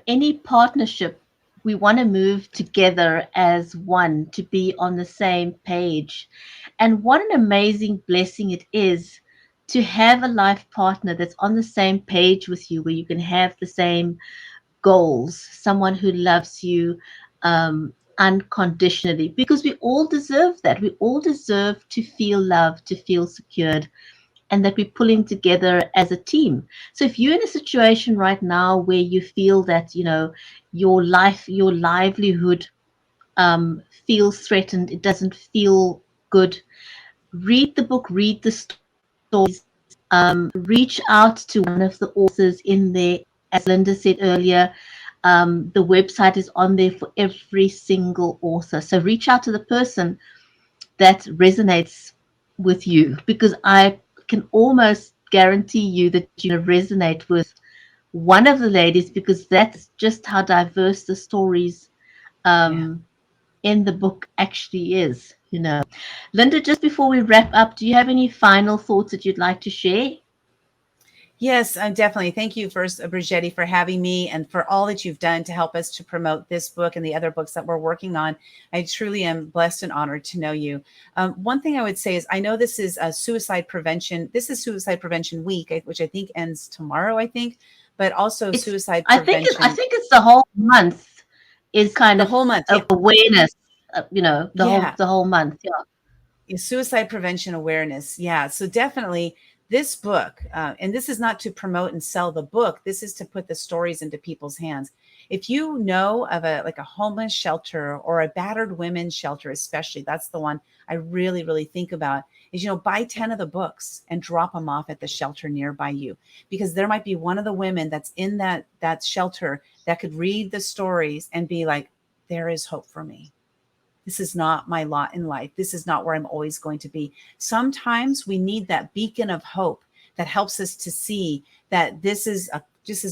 any partnership, we want to move together as one to be on the same page. And what an amazing blessing it is to have a life partner that's on the same page with you, where you can have the same goals, someone who loves you unconditionally, because we all deserve that. We all deserve to feel loved, to feel secured, and that we're pulling together as a team. So if you're in a situation right now where you feel that, your life, your livelihood feels threatened, it doesn't feel good, read the book, read the stories, reach out to one of the authors in there. As Lynda said earlier, the website is on there for every single author. So reach out to the person that resonates with you, because I can almost guarantee you that you resonate with one of the ladies, because that's just how diverse the stories Yeah. in the book actually is. Lynda, just before we wrap up, do you have any final thoughts that you'd like to share? Yes, definitely. Thank you first, Brigetti, for having me and for all that you've done to help us to promote this book and the other books that we're working on. I truly am blessed and honored to know you. One thing I would say is, I know this is a suicide prevention. This is Suicide Prevention Week, which I think ends tomorrow, I think, but also It's suicide I prevention, think it's the whole month is kind the of whole month. Yeah. of awareness, the whole Yeah. the whole month. Yeah. Suicide prevention awareness. Yeah. So definitely this book, and this is not to promote and sell the book. This is to put the stories into people's hands. If you know of a homeless shelter or a battered women's shelter, especially, that's the one I really, really think about, is, buy 10 of the books and drop them off at the shelter nearby you, because there might be one of the women that's in that shelter that could read the stories and be like, there is hope for me. This is not my lot in life. This is not where I'm always going to be. Sometimes we need that beacon of hope that helps us to see that this is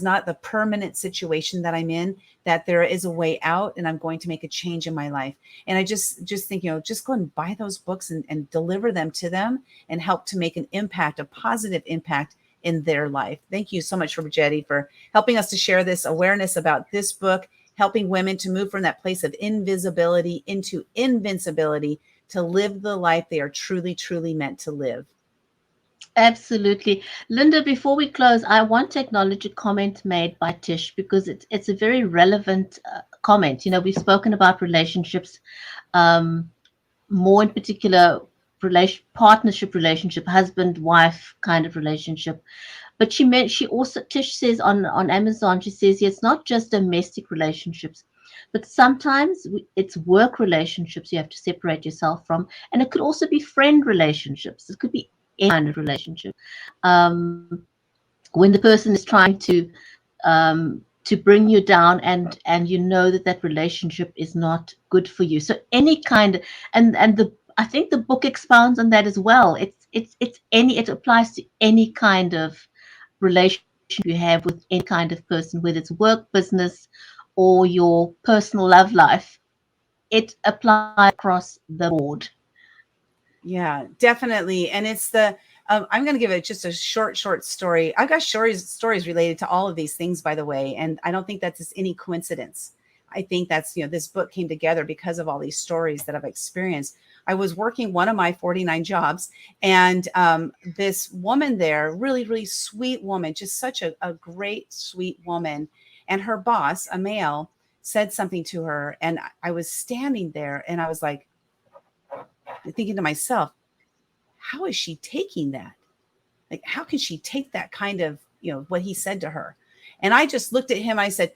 not the permanent situation that I'm in, that there is a way out, and I'm going to make a change in my life. And I just think, just go and buy those books and deliver them to them and help to make an impact, a positive impact in their life. Thank you so much, Jetty, for helping us to share this awareness about this book, helping women to move from that place of invisibility into invincibility, to live the life they are truly, truly meant to live. Absolutely. Lynda, before we close, I want to acknowledge a comment made by Tish, because it's a very relevant comment. We've spoken about relationships, more in particular, partnership relationship, husband, wife kind of relationship. But she also, Tish says on Amazon, she says, yeah, it's not just domestic relationships, but sometimes it's work relationships you have to separate yourself from. And it could also be friend relationships. It could be any kind of relationship. When the person is trying to bring you down, and you know that relationship is not good for you. So any kind, and I think the book expounds on that as well. It applies to any kind of relationship you have with any kind of person, whether it's work, business, or your personal love life. It applies across the board. Yeah, definitely. And it's I'm going to give it just a short story. I've got stories related to all of these things, by the way. And I don't think that's any coincidence. I think that's, this book came together because of all these stories that I've experienced. I was working one of my 49 jobs, and this woman there, really, really sweet woman, just such a great, sweet woman. And her boss, a male, said something to her. And I was standing there and I was like, thinking to myself, how is she taking that? Like, how can she take that kind of, what he said to her? And I just looked at him. I said,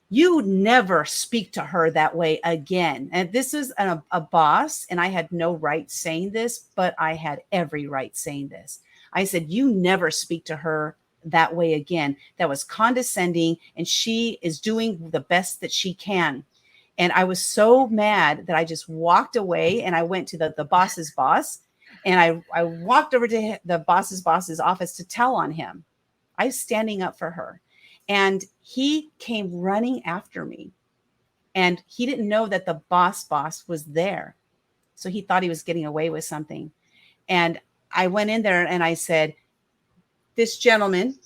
You never speak to her that way again. And this is a boss, and I had no right saying this, but I had every right saying this. I said, you never speak to her that way again. That was condescending, and she is doing the best that she can. And I was so mad that I just walked away, and I went to the boss's boss, and I walked over to the boss's office to tell on him. I was standing up for her. And he came running after me. And he didn't know that the boss was there. So he thought he was getting away with something. And I went in there and I said, this gentleman,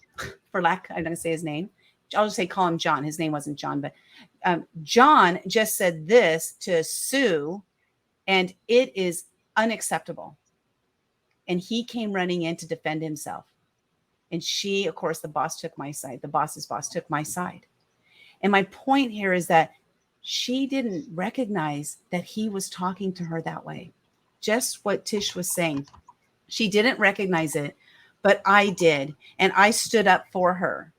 for lack, I'm not going to say his name. I'll just say, call him John. His name wasn't John, but John just said this to Sue, and it is unacceptable. And he came running in to defend himself. And she, of course, the boss took my side. The boss's boss took my side. And my point here is that she didn't recognize that he was talking to her that way. Just what Tish was saying. She didn't recognize it, but I did. And I stood up for her.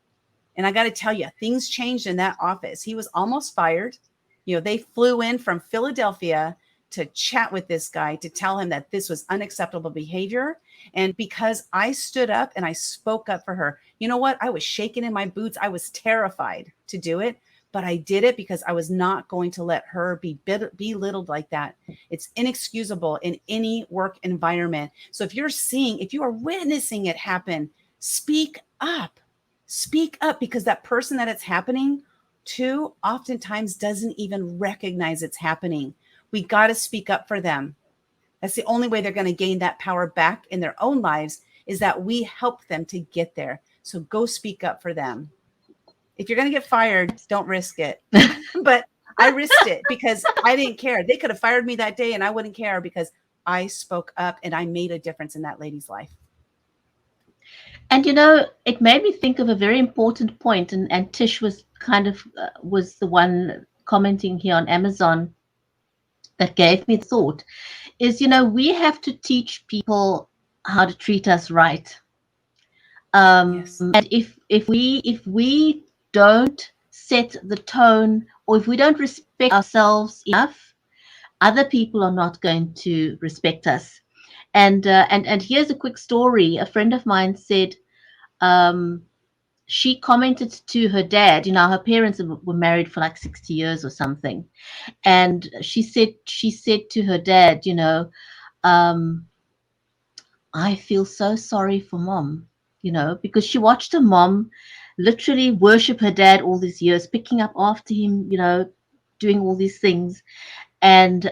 And I got to tell you, things changed in that office. He was almost fired. You know, they flew in from Philadelphia to chat with this guy to tell him that this was unacceptable behavior. And because I stood up and I spoke up for her, you know what? I was shaking in my boots. I was terrified to do it, but I did it because I was not going to let her be belittled like that. It's inexcusable in any work environment. So if you are witnessing it happen, speak up. Speak up, because that person that it's happening to oftentimes doesn't even recognize it's happening. We got to speak up for them. That's the only way they're going to gain that power back in their own lives, is that we help them to get there. So go speak up for them. If you're going to get fired, don't risk it. But I risked it because I didn't care. They could have fired me that day and I wouldn't care, because I spoke up and I made a difference in that lady's life. And you know, it made me think of a very important point, and Tish was kind of was the one commenting here on Amazon that gave me thought, is, you know, we have to teach people how to treat us right. Yes. And if we don't set the tone, or if we don't respect ourselves enough, other people are not going to respect us. And here's a quick story. A friend of mine said, um, she commented to her dad. You know, her parents were married for like 60 years or something, and she said to her dad, you know, um, I feel so sorry for mom, you know, because she watched her mom literally worship her dad all these years, picking up after him, you know, doing all these things. And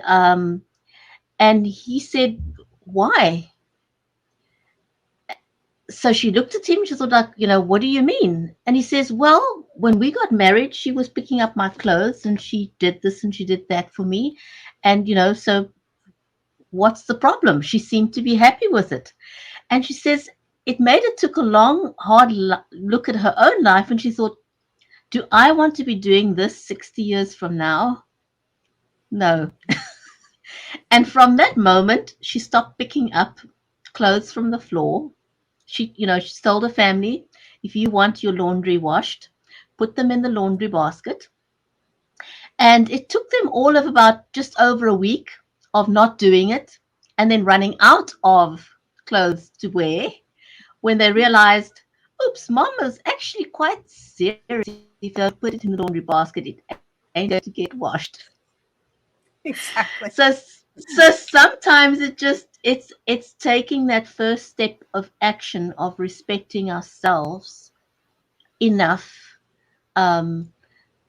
he said, why? So she looked at him, she thought, like, you know, what do you mean? And he says, well, when we got married, she was picking up my clothes and she did this and she did that for me. And, you know, so what's the problem? She seemed to be happy with it. And she says it made her took a long, hard look at her own life, and she thought, do I want to be doing this 60 years from now? No. And from that moment, she stopped picking up clothes from the floor. She told her family, if you want your laundry washed, put them in the laundry basket. And it took them all of about just over a week of not doing it and then running out of clothes to wear, when they realized, oops, mom was actually quite serious. If I put it in the laundry basket, it ain't going to get washed. Exactly. So sometimes it's taking that first step of action of respecting ourselves enough, um,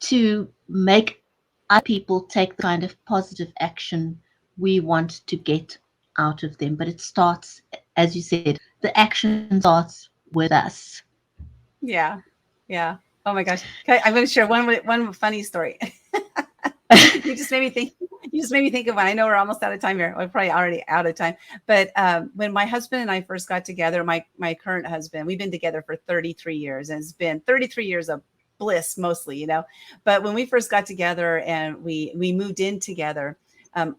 to make other people take the kind of positive action we want to get out of them. But it starts, as you said, the action starts with us. Yeah. Yeah. Oh my gosh. Okay, I'm going to share one funny story. You just made me think. You just made me think of one. I know we're almost out of time here. We're probably already out of time. But when my husband and I first got together, my current husband, we've been together for 33 years, and it's been 33 years of bliss mostly, you know. But when we first got together and we moved in together,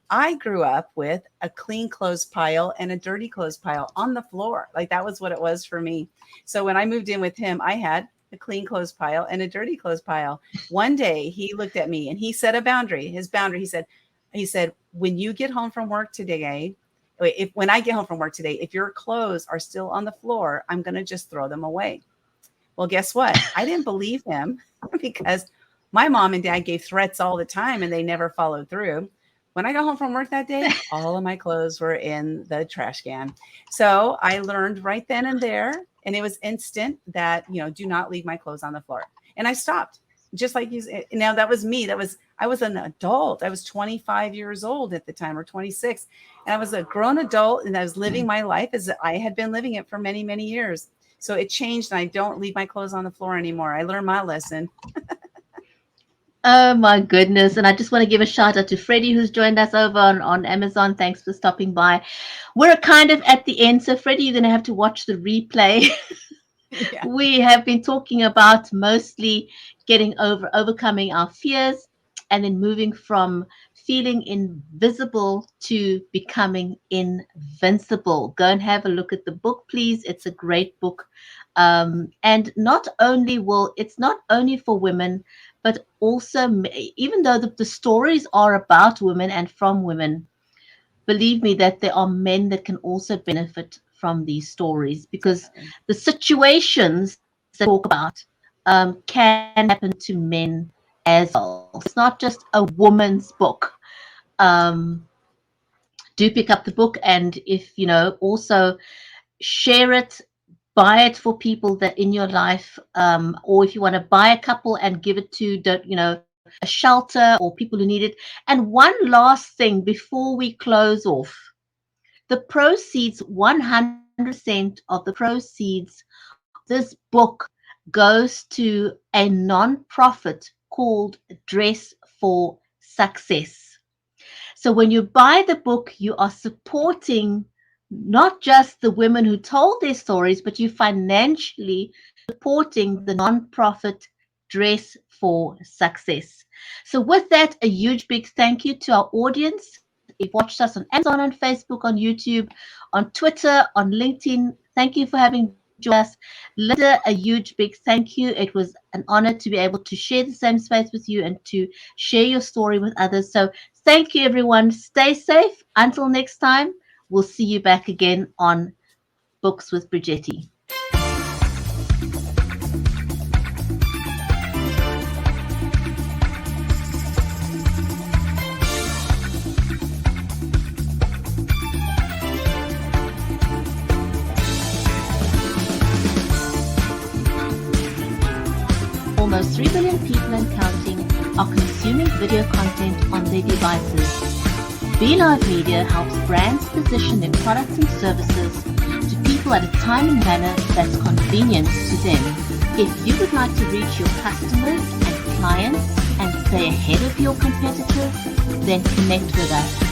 I grew up with a clean clothes pile and a dirty clothes pile on the floor. Like that was what it was for me. So when I moved in with him, I had a clean clothes pile and a dirty clothes pile. One day he looked at me and he set a boundary. His boundary, he said, when you get home from work today, when I get home from work today, if your clothes are still on the floor, I'm going to just throw them away. Well, guess what? I didn't believe him because my mom and dad gave threats all the time and they never followed through. When I got home from work that day, all of my clothes were in the trash can. So I learned right then and there, and it was instant, that, do not leave my clothes on the floor. And I stopped, just like you. Now that was me. I was an adult. I was 25 years old at the time, or 26. And I was a grown adult, and I was living my life as I had been living it for many, many years. So it changed, and I don't leave my clothes on the floor anymore. I learned my lesson. Oh my goodness. And I just want to give a shout out to Freddie, who's joined us over on Amazon. Thanks for stopping by. We're kind of at the end. So Freddie, you're going to have to watch the replay. Yeah. We have been talking about mostly overcoming our fears, and then moving from feeling invisible to becoming invincible. Go and have a look at the book, please. It's a great book. And it's not only for women, but also, even though the stories are about women and from women, believe me that there are men that can also benefit from these stories, because the situations that talk about can happen to men as well. It's not just a woman's book. Do pick up the book, and if also share it, buy it for people that in your life, or if you want to buy a couple and give it to a shelter or people who need it. And one last thing before we close off, the proceeds, 100% of the proceeds of this book goes to a non-profit called Dress for Success. So when you buy the book, you are supporting not just the women who told their stories, but you financially supporting the non-profit Dress for Success. So with that, a huge big thank you to our audience. You've watched us on Amazon, on Facebook, on YouTube, on Twitter, on LinkedIn. Thank you for having joined us. Lynda, a huge big thank you. It was an honor to be able to share the same space with you and to share your story with others. So thank you, everyone. Stay safe. Until next time, we'll see you back again on Books with Brigetti. Almost 3 billion people and counting are consuming video content on their devices. BeLive Media helps brands position their products and services to people at a time and manner that's convenient to them. If you would like to reach your customers and clients and stay ahead of your competitors, then connect with us